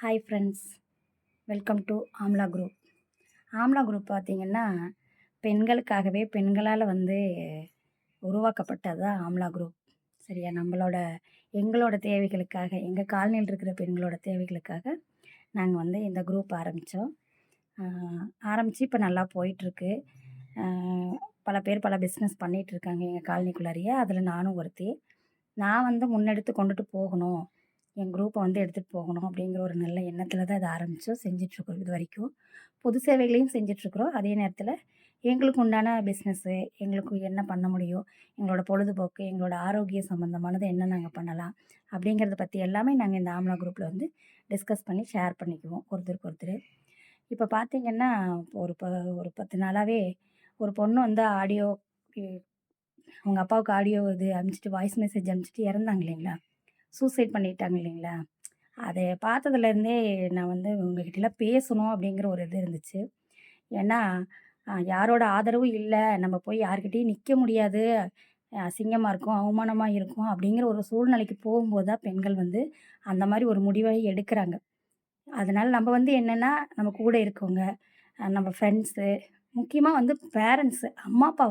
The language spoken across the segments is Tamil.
Hi friends, welcome to amla group. Amla group பார்த்திங்கன்னா, பெண்களுக்காகவே பெண்களால் உருவாக்கப்பட்டது தான் ஆம்லா குரூப். சரியா? எங்களோட தேவைகளுக்காக, எங்கள் காலனியில் இருக்கிற பெண்களோட தேவைகளுக்காக நாங்கள் இந்த குரூப் ஆரம்பித்தோம். ஆரம்பித்து இப்போ நல்லா போயிட்டுருக்கு. பல பேர் பல பிஸ்னஸ் பண்ணிகிட்ருக்காங்க எங்கள் காலனிக்குள்ளாரியே. அதில் நானும் ஒருத்தி. நான் முன்னெடுத்து கொண்டுட்டு போகணும், என் குரூப்பை எடுத்துகிட்டு போகணும் அப்படிங்கிற ஒரு நல்ல எண்ணத்தில் தான் இதை ஆரம்பித்தோம். செஞ்சிட்ருக்கோம் இது வரைக்கும். பொது சேவைகளையும் செஞ்சிட்ருக்குறோம். அதே நேரத்தில் எங்களுக்கு உண்டான பிஸ்னஸ்ஸு, எங்களுக்கு என்ன பண்ண முடியும், எங்களோட பொழுதுபோக்கு, எங்களோட ஆரோக்கியம் சம்மந்தமானது என்ன நாங்கள் பண்ணலாம் அப்படிங்கிறத பற்றி எல்லாமே நாங்கள் இந்த ஆம்லா குரூப்பில் டிஸ்கஸ் பண்ணி ஷேர் பண்ணிக்குவோம் ஒருத்தருக்கு ஒருத்தர். இப்போ பார்த்திங்கன்னா, ஒரு 10 நாளாகவே ஒரு பொண்ணு ஆடியோ, அவங்க அப்பாவுக்கு ஆடியோ அனுப்பிச்சிட்டு, வாய்ஸ் மெசேஜ் அனுப்பிச்சிட்டு இறந்தாங்க இல்லைங்களா, சூசைட் பண்ணிட்டாங்க இல்லைங்களா. அதை பார்த்ததுலேருந்தே நான் உங்ககிட்டலாம் பேசணும் அப்படிங்கிற ஒரு இது இருந்துச்சு. ஏன்னா யாரோட ஆதரவும் இல்லை, நம்ம போய் யார்கிட்டயும் நிற்க முடியாது, அசிங்கமாக இருக்கும், அவமானமாக இருக்கும் அப்படிங்கிற ஒரு சூழ்நிலைக்கு போகும்போது தான் பெண்கள் அந்த மாதிரி ஒரு முடிவை எடுக்கிறாங்க. அதனால் நம்ம என்னென்னா, நம்ம கூட இருக்கவங்க, நம்ம ஃப்ரெண்ட்ஸு, முக்கியமாக பேரண்ட்ஸு, அம்மா அப்பா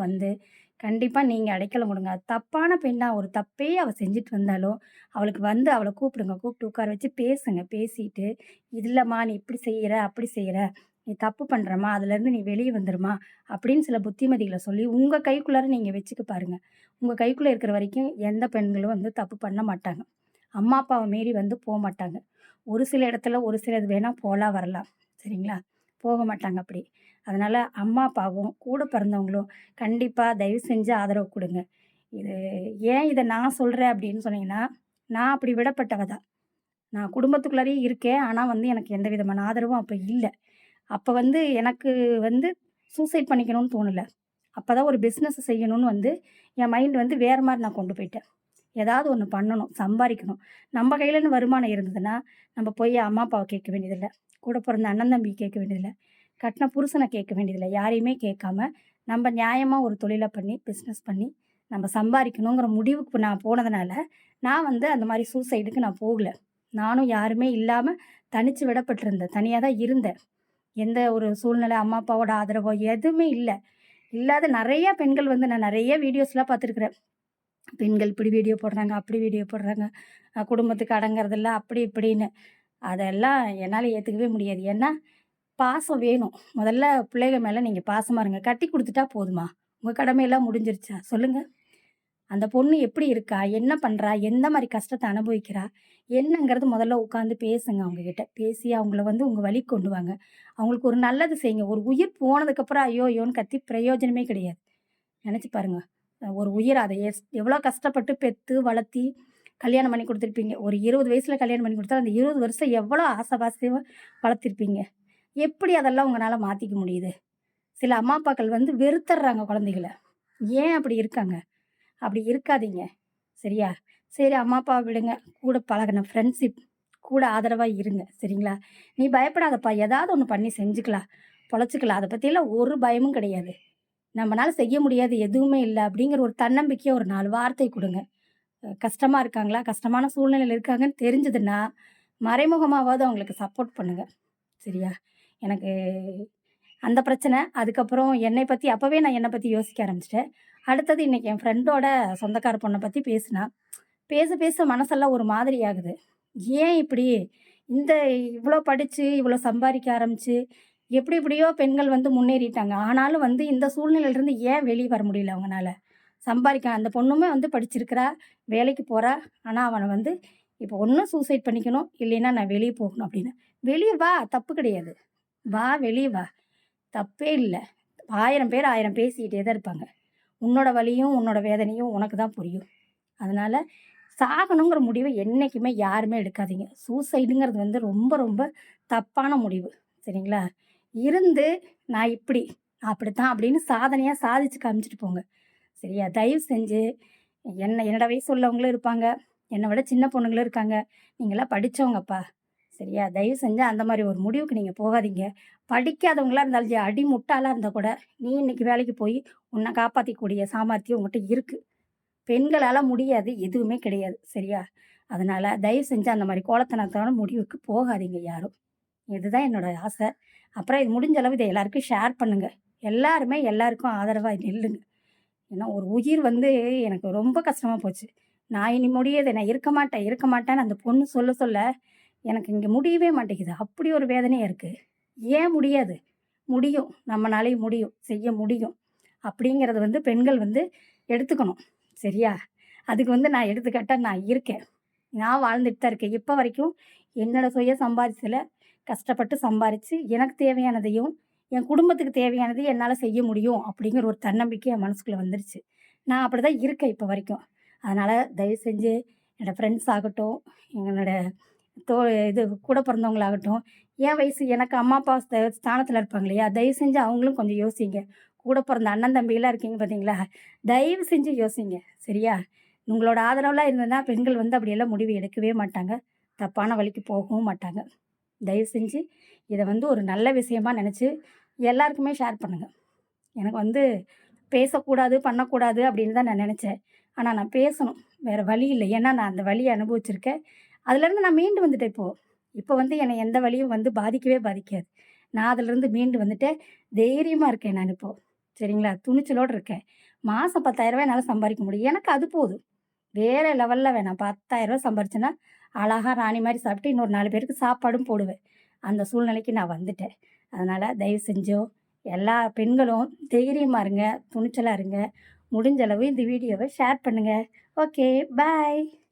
கண்டிப்பாக நீங்கள் அடைக்கலம் கொடுங்க. தப்பான பெண்ணா, ஒரு தப்பே அவள் செஞ்சுட்டு வந்தாலும் அவளுக்கு அவளை கூப்பிடுங்க, கூப்பிட்டு உட்கார வச்சு பேசுங்க. பேசிட்டு, இல்லைம்மா நீ இப்படி செய்கிற, அப்படி செய்கிற, நீ தப்பு பண்ணுறம்மா, அதுலேருந்து நீ வெளியே வந்துடுமா அப்படின்னு சில புத்திமதிகளை சொல்லி உங்கள் கைக்குள்ளார நீங்கள் வச்சுக்க பாருங்கள். உங்கள் கைக்குள்ளே இருக்கிற வரைக்கும் எந்த பெண்களும் தப்பு பண்ண மாட்டாங்க. அம்மா அப்பாவை மீறி போக மாட்டாங்க. ஒரு சில இடத்துல ஒரு சிலது வேணால் போகலாம் வரலாம், சரிங்களா, போக மாட்டாங்க அப்படி. அதனால் அம்மா அப்பாவும் கூட பிறந்தவங்களும் கண்டிப்பாக தயவு செஞ்சு ஆதரவு கொடுங்க. ஏன் இதை நான் சொல்கிறேன் அப்படின்னு சொன்னீங்கன்னா, நான் அப்படி விடப்பட்டவ தான். நான் குடும்பத்துக்குள்ளாரையே இருக்கேன். ஆனால் எனக்கு எந்த விதமான ஆதரவும் அப்போ இல்லை. அப்போ எனக்கு சூசைட் பண்ணிக்கணும்னு தோணலை. அப்போ தான் ஒரு பிஸ்னஸ் செய்யணும்னு என் மைண்ட் வேறு மாதிரி நான் கொண்டு போயிட்டேன். ஏதாவது ஒன்று பண்ணணும், சம்பாதிக்கணும். நம்ம கையிலன்னு வருமானம் இருந்ததுன்னா நம்ம போய் அம்மா அப்பாவை கேட்க வேண்டியதில்லை, கூட பிறந்த அண்ணன் தம்பி கேட்க வேண்டியதில்லை, கட்டின புருஷனை கேட்க வேண்டியதில்லை. யாரையுமே கேட்காம நம்ம நியாயமாக ஒரு தொழிலை பண்ணி பிஸ்னஸ் பண்ணி நம்ம சம்பாதிக்கணுங்கிற முடிவுக்கு நான் போனதுனால நான் அந்த மாதிரி சூசைடுக்கு நான் போகலை. நானும் யாருமே இல்லாமல் தனித்து விடப்பட்டிருந்தேன். தனியாக தான் இருந்தேன். எந்த ஒரு சூழ்நிலை, அம்மா அப்பாவோட ஆதரவோ எதுவுமே இல்லை. இல்லாத நிறையா பெண்கள் நான் நிறைய வீடியோஸ்லாம் பார்த்துருக்குறேன். பெண்கள் இப்படி வீடியோ போடுறாங்க, அப்படி வீடியோ போடுறாங்க, குடும்பத்துக்கு அடங்கிறதில்ல அப்படி இப்படின்னு. அதெல்லாம் என்னால் ஏற்றுக்கவே முடியாது. ஏன்னா பாசம் வேணும். முதல்ல பிள்ளைகள் மேலே நீங்கள் பாசமாக இருங்க. கட்டி கொடுத்துட்டா போதுமா? உங்கள் கடமையெல்லாம் முடிஞ்சிருச்சா சொல்லுங்கள்? அந்த பொண்ணு எப்படி இருக்கா, என்ன பண்ணுறா, எந்த மாதிரி கஷ்டத்தை அனுபவிக்கிறா என்னங்கிறது முதல்ல உட்காந்து பேசுங்க. அவங்கக்கிட்ட பேசி அவங்கள உங்கள் வழி கொண்டு வாங்க. அவங்களுக்கு ஒரு நல்லது செய்யுங்க. ஒரு உயிர் போனதுக்கப்புறம் ஐயோ ஐயோன்னு கத்தி பிரயோஜனமே கிடையாது. நினச்சி பாருங்கள், ஒரு உயிர் அதை எவ்வளோ கஷ்டப்பட்டு பெற்று வளர்த்தி கல்யாணம் பண்ணி கொடுத்துருப்பீங்க. ஒரு 20 வயசில் கல்யாணம் பண்ணி கொடுத்தா அந்த 20 வருஷம் எவ்வளோ ஆசைப்பாசையாக வளர்த்திருப்பீங்க. எப்படி அதெல்லாம் உங்களால் மாற்றிக்க முடியுது? சில அம்மா அப்பாக்கள் வெறுத்துடுறாங்க குழந்தைகள. ஏன் அப்படி இருக்காங்க? அப்படி இருக்காதீங்க, சரியா? சரி, அம்மா அப்பாவை விடுங்க. கூட பழகின ஃப்ரெண்ட்ஷிப், கூட ஆதரவாக இருங்க, சரிங்களா? நீ பயப்படாதப்பா, ஏதாவது ஒன்று பண்ணி செஞ்சுக்கலாம், பொழைச்சிக்கலாம், அதை பற்றியெல்லாம் ஒரு பயமும் கிடையாது. நம்மளால செய்ய முடியாது எதுவுமே இல்லை அப்படிங்கிற ஒரு தன்னம்பிக்கையை ஒரு 4 வார்த்தை கொடுங்க. கஷ்டமாக இருக்காங்களா, கஷ்டமான சூழ்நிலையில் இருக்காங்கன்னு தெரிஞ்சதுன்னா மறைமுகமாவது அவங்களுக்கு சப்போர்ட் பண்ணுங்கள், சரியா? எனக்கு அந்த பிரச்சனை. அதுக்கப்புறம் என்னை பற்றி அப்போவே நான் என்னை பற்றி யோசிக்க ஆரம்பிச்சிட்டேன். அடுத்தது இன்றைக்கி என் ஃப்ரெண்டோட சொந்தக்கார பொண்ணை பற்றி பேசினா, பேச பேச மனசெல்லாம் ஒரு மாதிரி ஆகுது. ஏன் இப்படி இவ்வளோ படித்து இவ்வளோ சம்பாதிக்க ஆரம்பித்து எப்படி எப்படியோ பெண்கள் முன்னேறிட்டாங்க. ஆனாலும் இந்த சூழ்நிலையிலேருந்து ஏன் வெளியே வர முடியல அவங்கனால? சம்பாதிக்க அந்த பொண்ணுமே படிச்சிருக்கிறா, வேலைக்கு போகிறா. ஆனால் அவனை இப்போ ஒன்றும் சூசைட் பண்ணிக்கணும், இல்லைன்னா நான் வெளியே போகணும் அப்படின்னு. வெளியே வா, தப்பு கிடையாது. வா, வெளியே வா, தப்பே இல்லை. 1000 பேர் 1000 பேசிக்கிட்டே தான் இருப்பாங்க. உன்னோட வலியும் உன்னோட வேதனையும் உனக்கு தான் புரியும். அதனால் சாகணுங்கிற முடிவை என்றைக்குமே யாருமே எடுக்காதீங்க. சூசைடுங்கிறது ரொம்ப ரொம்ப தப்பான முடிவு, சரிங்களா? நான் இப்படி அப்படித்தான் அப்படின்னு சாதனையாக சாதிச்சு காமிச்சிட்டு போங்க, சரியா? தயவு செஞ்சு என்னோட வயசு உள்ளவங்களும் இருப்பாங்க, என்னை விட சின்ன பொண்ணுங்களும் இருக்காங்க. நீங்களாம் படித்தவங்கப்பா, சரியா? தயவு செஞ்சு அந்த மாதிரி ஒரு முடிவுக்கு நீங்கள் போகாதீங்க. படிக்காதவங்களாக இருந்தாலும் அடி முட்டாளாக இருந்தால் கூட நீ இன்றைக்கி வேலைக்கு போய் உன்னை காப்பாற்றிக்கூடிய சாமர்த்தியம் உங்கள்கிட்ட இருக்குது. பெண்களால் முடியாது எதுவுமே கிடையாது, சரியா? அதனால் தயவு செஞ்சு அந்த மாதிரி கோலத்தனத்தான முடிவுக்கு போகாதீங்க யாரும். இதுதான் என்னோட ஆசை. அப்புறம் இது முடிஞ்ச அளவு இதை எல்லாருக்கும் ஷேர் பண்ணுங்க. எல்லாருமே எல்லாருக்கும் ஆதரவா நில்லுங்க. ஏன்னா ஒரு உயிர் வந்து எனக்கு ரொம்ப கஷ்டமா போச்சு. நான் இனி முடியாது, நான் இருக்க மாட்டேன், இருக்க மாட்டேன்னு அந்த பொண்ணு சொல்ல சொல்ல, எனக்கு இங்க முடியவே மாட்டேங்குது. அப்படி ஒரு வேதனையா இருக்கு. ஏன் முடியாது? முடியும். நம்மனாலயும் முடியும். செய்ய முடியும். அப்படிங்கிறத வந்து பெண்கள் வந்து எடுத்துக்கணும். சரியா? அதுக்கு வந்து நான் எடுத்துக்காட்டா நான் இருக்கேன். நான் வாழ்ந்துட்டு தான் இருக்கேன். இப்ப வரைக்கும் என்னோட சுய சம்பாரிச்சில கஷ்டப்பட்டு சம்பாரிச்சு, எனக்கு தேவையானதையும், என் குடும்பத்துக்கு தேவையானதையும் என்னால செய்ய முடியும் அப்படிங்கிற ஒரு தன்னம்பிக்கை என் மனசுக்குள்ள வந்துருச்சு. நான் அப்படிதான் இருக்கேன் இப்ப வரைக்கும். அதனால தயவு செஞ்சு என்னோட ஃப்ரெண்ட்ஸ் ஆகட்டும், என்னோட தோ இது கூட பிறந்தவங்களாகட்டும், என் வயசு எனக்கு அம்மா, அப்பா ஸ்தானத்தில இருப்பாங்க இல்லையா? தயவு செஞ்சு அவங்களும் கொஞ்சம் யோசிங்க. கூட பிறந்த அண்ணன், தம்பிலாம் இருக்கீங்க பார்த்தீங்களா? தயவு செஞ்சு யோசிங்க. சரியா? உங்களோட ஆதரவுலாம் இருந்ததுன்னா, பெண்கள் வந்து அப்படியெல்லாம் முடிவு எடுக்கவே மாட்டாங்க. தப்பான வழிக்கு போகவும் மாட்டாங்க. தயவு செஞ்சு இத வந்து ஒரு நல்ல விஷயமா நெனச்சு எல்லாருக்குமே ஷேர் பண்ணுங்க. எனக்கு வந்து பேசக்கூடாது, பண்ணக்கூடாது அப்படின்னு தான் நான் நெனச்சேன். ஆனா நான் பேசணும். வேற வழி இல்ல. ஏன்னா நான் அந்த வலிய அனுபவிச்சிருக்கேன். அதுலேருந்து நான் மீண்டு வந்துட்டேன் இப்போ. இப்போ வந்து என்னை எந்த வலியும் வந்து பாதிக்கவே பாதிக்காது. நான் அதுலேருந்து மீண்டு வந்துட்டேன். தைரியமா இருக்கேன் நான் இப்போ. சரிங்களா? துணிச்சலோட இருக்கேன். மாசம் ரூ. 10,000 என்னால சம்பாரிக்க முடியும். எனக்கு அது போதும். வேற லெவல்ல வேணாம். ரூ. 10,000 சம்பாரிச்சேன்னா, அழகா ராணி மாரி சாப்பிட்டு இன்னொரு 4 பேருக்கு சாப்பாடும் போடுவேன். அந்த சூழ்நிலைக்கு நான் வந்துட்டேன். அதனால தயவு செஞ்சோ எல்லா பெண்களும் தைரியமா இருங்க, துணிச்சலா இருங்க. முடிஞ்ச அளவு இந்த வீடியோவ ஷேர் பண்ணுங்க. ஓகே, பாய்.